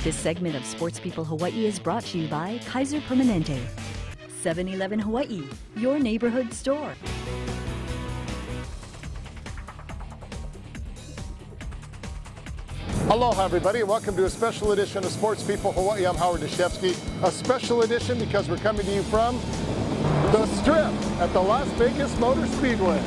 This segment of Sports People Hawaii is brought to you by Kaiser Permanente, 7-Eleven Hawaii, your neighborhood store. Aloha everybody and welcome to a special edition of Sports People Hawaii. I'm Howard Deshevsky. A special edition because we're coming to you from the Strip at the Las Vegas Motor Speedway.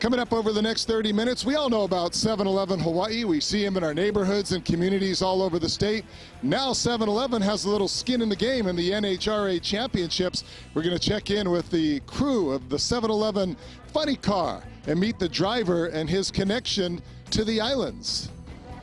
Coming up over the next 30 minutes, we all know about 7-Eleven Hawaii. We see them in our neighborhoods and communities all over the state. Now 7-Eleven has a little skin in the game in the NHRA Championships. We're going to check in with the crew of the 7-Eleven Funny Car and meet the driver and his connection to the islands.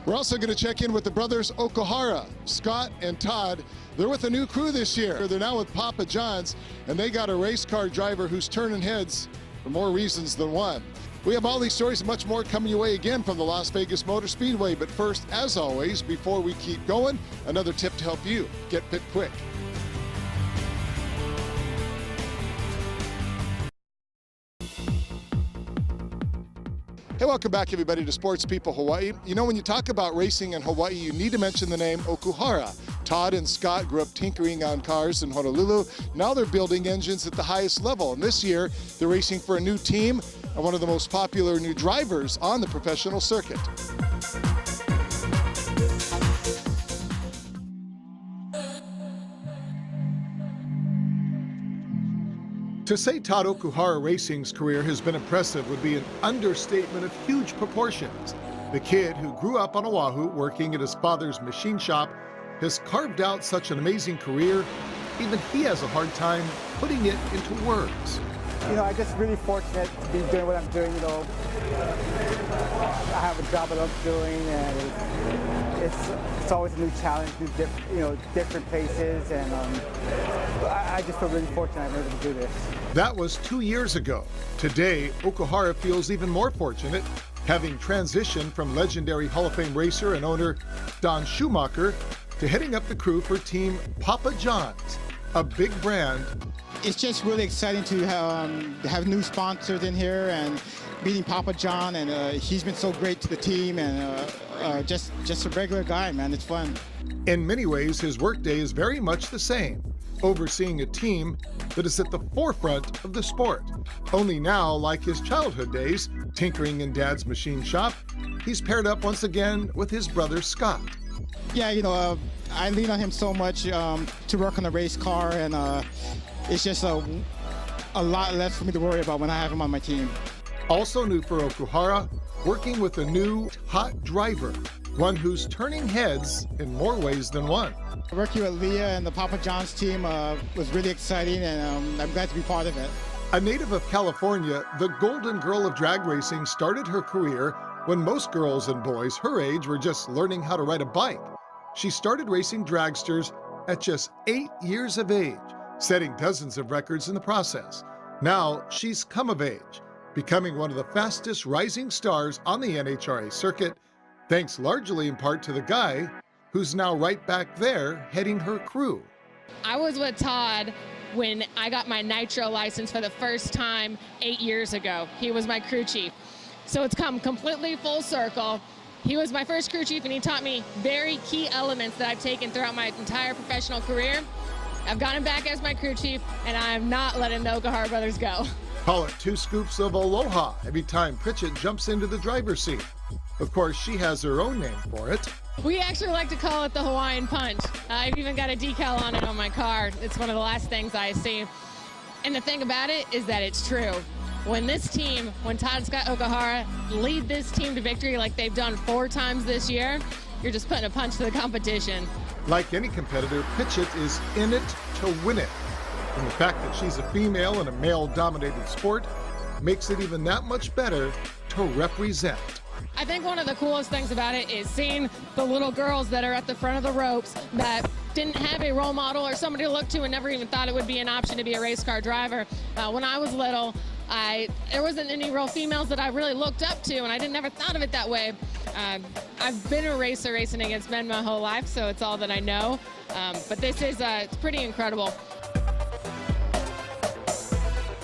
We're also going to check in with the brothers Okuhara, Scott and Todd. They're with a new crew this year. They're now with Papa John's, and they got a race car driver who's turning heads for more reasons than one. We have all these stories and much more coming your way again from the Las Vegas Motor Speedway. But first, as always, before we keep going, another tip to help you get fit quick. Hey, welcome back everybody to Sports People Hawaii. You know, when you talk about racing in Hawaii, you need to mention the name Okuhara. Todd and Scott grew up tinkering on cars in Honolulu. Now they're building engines at the highest level. And this year, they're racing for a new team and one of the most popular new drivers on the professional circuit. To say Todd Okuhara Racing's career has been impressive would be an understatement of huge proportions. The kid who grew up on Oahu working at his father's machine shop has carved out such an amazing career, even he has a hard time putting it into words. You know, I'm just really fortunate to be doing what I'm doing, you know. I have a job I love doing, and it's always a new challenge, different places, and I just feel really fortunate I'm able to do this. That was 2 years ago. Today, Okuhara feels even more fortunate, having transitioned from legendary Hall of Fame racer and owner Don Schumacher to heading up the crew for Team Papa John's, a big brand. It's just really exciting to have new sponsors in here and meeting Papa John, and he's been so great to the team, and just a regular guy, man. It's fun. In many ways, his workday is very much the same, overseeing a team that is at the forefront of the sport. Only now, like his childhood days, tinkering in Dad's machine shop, he's paired up once again with his brother Scott. Yeah, you know, I lean on him so much to work on the race car, and it's just a lot less for me to worry about when I have him on my team. Also new for Okuhara, working with a new hot driver, one who's turning heads in more ways than one. Working with Leah and the Papa John's team was really exciting, and I'm glad to be part of it. A native of California, the golden girl of drag racing started her career when most girls and boys her age were just learning how to ride a bike. She started racing dragsters at just 8 years of age, setting dozens of records in the process. Now she's come of age, becoming one of the fastest rising stars on the NHRA circuit, thanks largely in part to the guy who's now right back there heading her crew. I was with Todd when I got my nitro license for the first time 8 years ago. He was my crew chief. So it's come completely full circle. He was my first crew chief, and he taught me very key elements that I've taken throughout my entire professional career. I've got him back as my crew chief, and I'm not letting the Okuhara brothers go. Call it 2 scoops of aloha every time Pritchett jumps into the driver's seat. Of course, she has her own name for it. We actually like to call it the Hawaiian Punch. I've even got a decal on it on my car. It's one of the last things I see. And the thing about it is that it's true. When Todd and Scott Okuhara lead this team to victory like they've done 4 times this year, you're just putting a punch to the competition. Like any competitor, Pritchett is in it to win it. And the fact that she's a female in a male-dominated sport makes it even that much better to represent. I think one of the coolest things about it is seeing the little girls that are at the front of the ropes that didn't have a role model or somebody to look to and never even thought it would be an option to be a race car driver. When I was little, there wasn't any real females that I really looked up to, and I never thought of it that way. I've been a racer racing against men my whole life, so it's all that I know. But this is it's pretty incredible.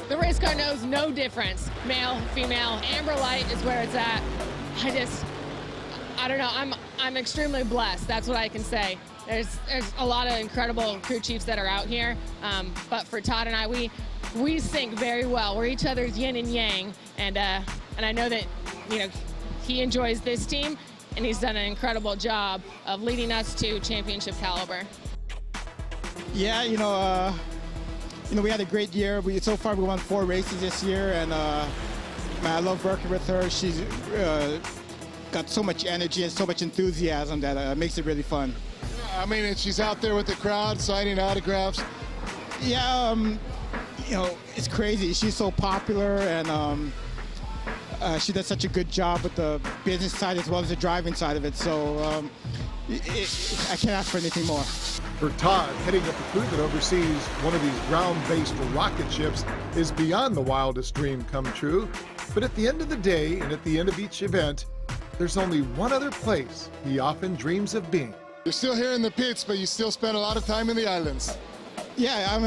The race car knows no difference. Male, female, amber light is where it's at. I don't know. I'm extremely blessed. That's what I can say. There's a lot of incredible crew chiefs that are out here, but for Todd and I, we sync very well. We're each other's yin and yang, and I know that he enjoys this team, and he's done an incredible job of leading us to championship caliber. Yeah, we had a great year. So far we won 4 races this year, and man, I love working with her. She's got so much energy and so much enthusiasm that makes it really fun. I mean, and she's out there with the crowd signing autographs. Yeah, it's crazy. She's so popular, and she does such a good job with the business side as well as the driving side of it. So I can't ask for anything more. For Todd, heading up a crew that oversees one of these ground-based rocket ships is beyond the wildest dream come true. But at the end of the day, and at the end of each event, there's only one other place he often dreams of being. You're still here in the pits, but you still spend a lot of time in the islands. Yeah, I'm,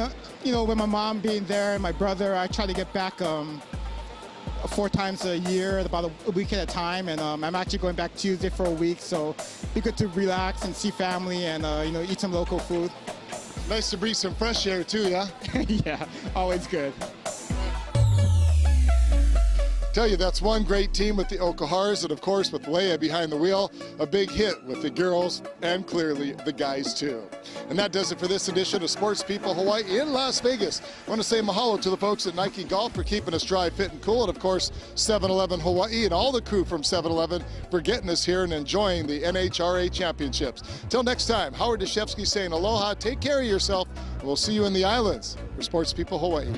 with my mom being there and my brother, I try to get back 4 times a year, about a week at a time, and I'm actually going back Tuesday for a week, so it'd be good to relax and see family and eat some local food. Nice to breathe some fresh air too, yeah? Yeah, always good. Tell you, that's one great team with the Okahars, and of course with Leia behind the wheel, a big hit with the girls and clearly the guys too. And that does it for this edition of Sports People Hawaii in Las Vegas. I want to say mahalo to the folks at Nike Golf for keeping us dry, fit, and cool, and of course 7-Eleven Hawaii and all the crew from 7-Eleven for getting us here and enjoying the NHRA championships. Till next time, Howard Deshevsky saying aloha, take care of yourself, and we'll see you in the islands for Sports People Hawaii.